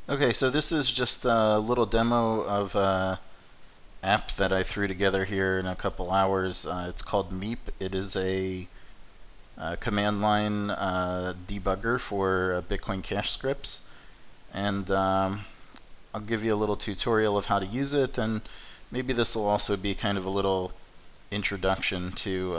Okay, so this is just a little demo of an app that I threw together here in a couple hours. It's called Meep. It is a command line debugger for Bitcoin Cash scripts. And I'll give you a little tutorial of how to use it, and maybe this will also be kind of a little introduction to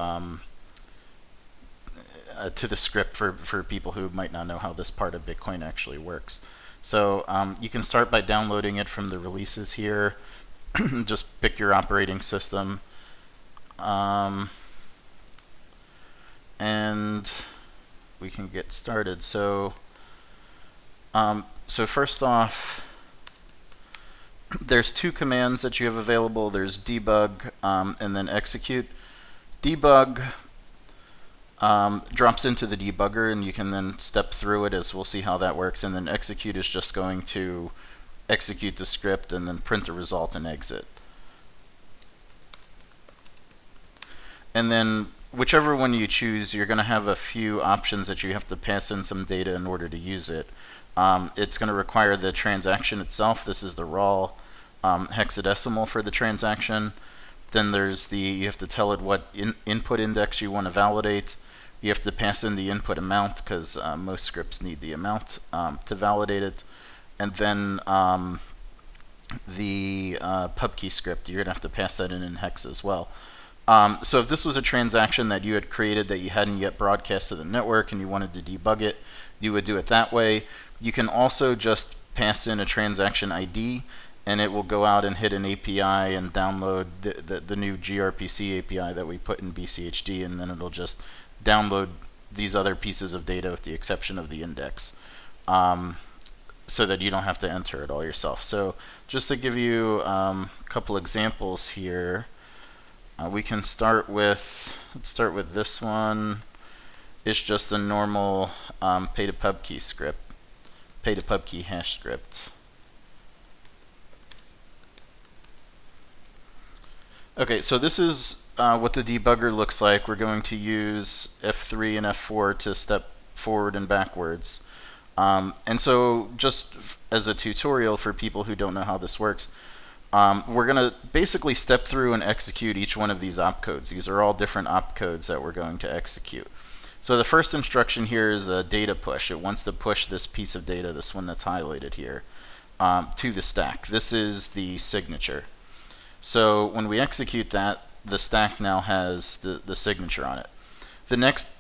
the script for people who might not know how this part of Bitcoin actually works. So you can start by downloading it from the releases here. Just pick your operating system. And we can get started. So first off, there's two commands that you have available. There's debug and then execute. Debug drops into the debugger, and you can then step through it, as we'll see how that works. And then execute is just going to execute the script and then print the result and exit. And then whichever one you choose, you're going to have a few options that you have to pass in some data in order to use it. It's going to require the transaction itself. This is the raw hexadecimal for the transaction. Then there's you have to tell it what input index you want to validate. You have to pass in the input amount, because most scripts need the amount to validate it. And then the pub key script, you're going to have to pass that in hex as well. So if this was a transaction that you had created that you hadn't yet broadcast to the network and you wanted to debug it, you would do it that way. You can also just pass in a transaction ID, and it will go out and hit an API and download the new gRPC API that we put in BCHD, and then it'll just download these other pieces of data with the exception of the index, so that you don't have to enter it all yourself. So just to give you a couple examples here, we can start with, let's start with this one. It's just a normal pay to pub key script, pay to pub key hash script. Okay, so this is what the debugger looks like. We're going to use F3 and F4 to step forward and backwards. And so just as a tutorial for people who don't know how this works, we're going to basically step through and execute each one of these opcodes. These are all different opcodes that we're going to execute. So the first instruction here is a data push. It wants to push this piece of data, this one that's highlighted here, to the stack. This is the signature. So when we execute that, the stack now has the signature on it. The next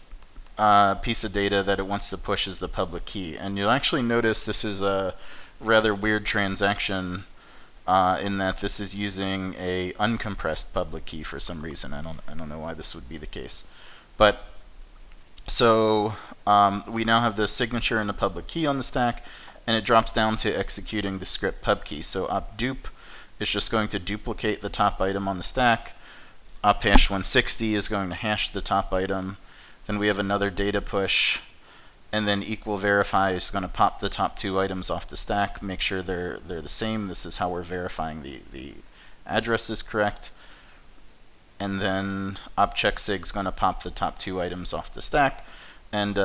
piece of data that it wants to push is the public key. And you'll actually notice this is a rather weird transaction in that this is using a uncompressed public key for some reason. I don't know why this would be the case. But so we now have the signature and the public key on the stack, and it drops down to executing the script pub key. So opdupe is just going to duplicate the top item on the stack. Ophash 160 is going to hash the top item. Then we have another data push, and then equal verify is going to pop the top two items off the stack, make sure they're the same. This is how we're verifying the address is correct. And then opchecksig is going to pop the top two items off the stack, and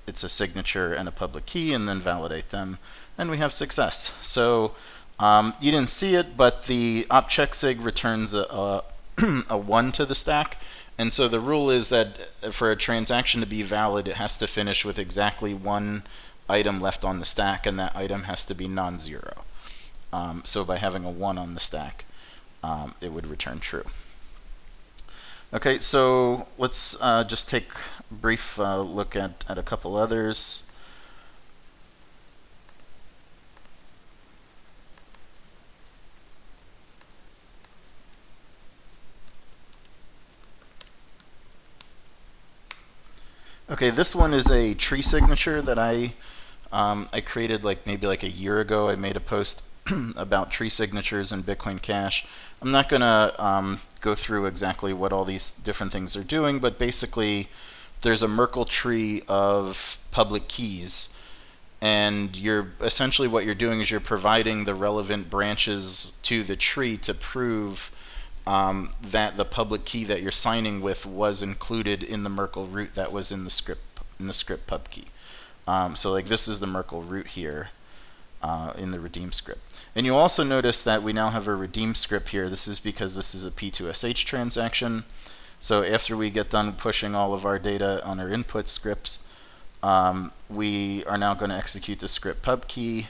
it's a signature and a public key, and then validate them, and we have success. So you didn't see it, but the opchecksig returns a 1 to the stack. And so the rule is that for a transaction to be valid, it has to finish with exactly one item left on the stack, and that item has to be non-zero. So by having a 1 on the stack, it would return true. Okay, so let's just take a brief look at a couple others. Okay, this one is a tree signature that I created maybe a year ago. I made a post about tree signatures in Bitcoin Cash. I'm not going to go through exactly what all these different things are doing, but basically there's a Merkle tree of public keys, and essentially what you're doing is you're providing the relevant branches to the tree to prove that the public key that you're signing with was included in the Merkle root that was in the script pub key. So this is the Merkle root here, in the redeem script. And you'll also notice that we now have a redeem script here. This is because this is a P2SH transaction. So after we get done pushing all of our data on our input scripts, we are now going to execute the script pub key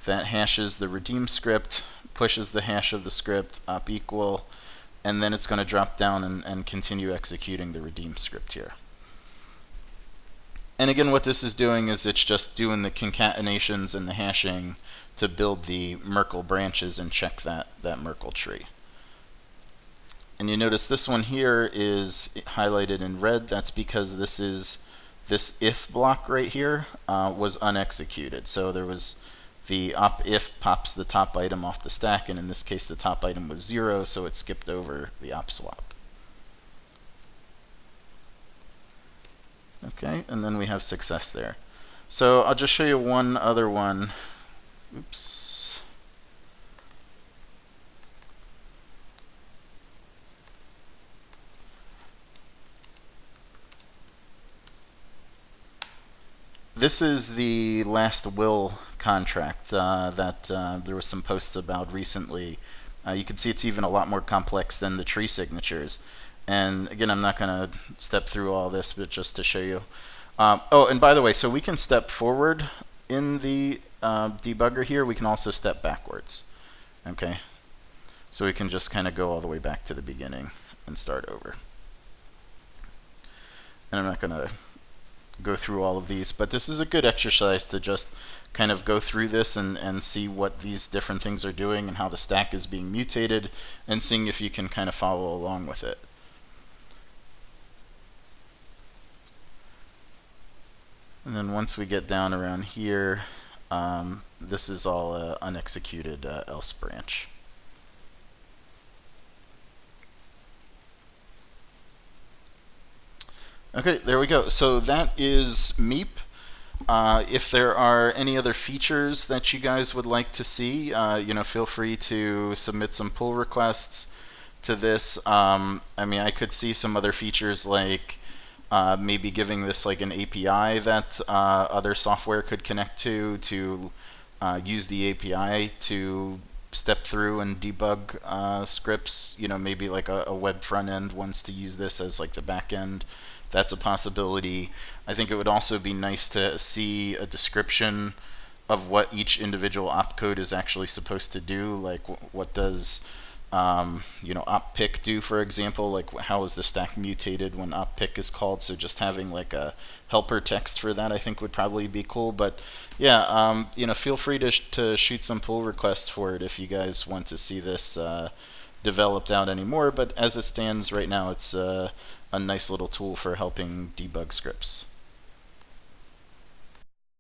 that hashes the redeem script, pushes the hash of the script op equal, and then it's going to drop down and continue executing the redeem script here. And again, what this is doing is it's just doing the concatenations and the hashing to build the Merkle branches and check that Merkle tree. And you notice this one here is highlighted in red. That's because this if block right here was unexecuted. So there was the op if pops the top item off the stack, and in this case the top item was 0, so it skipped over the op swap. Okay, and then we have success there. So I'll just show you one other one. Oops. This is the last will contract that there was some posts about recently. You can see it's even a lot more complex than the tree signatures. And again, I'm not going to step through all this, but just to show you. Oh, and by the way, so we can step forward in the debugger here. We can also step backwards. Okay, so we can just kind of go all the way back to the beginning and start over. And I'm not going to go through all of these, but this is a good exercise to just kind of go through this and see what these different things are doing and how the stack is being mutated, and seeing if you can kind of follow along with it. And then once we get down around here, this is all unexecuted else branch. Okay, there we go. So that is Meep. If there are any other features that you guys would like to see, feel free to submit some pull requests to this. I mean, I could see some other features like maybe giving this like an API that other software could connect to use the API to step through and debug scripts. Maybe like a web front end wants to use this as like the back end. That's a possibility. I think it would also be nice to see a description of what each individual opcode is actually supposed to do. Like what does oppick do, for example? Like how is the stack mutated when oppick is called? So just having like a helper text for that, I think, would probably be cool. But yeah, feel free to shoot some pull requests for it if you guys want to see this developed out anymore. But as it stands right now, it's a nice little tool for helping debug scripts.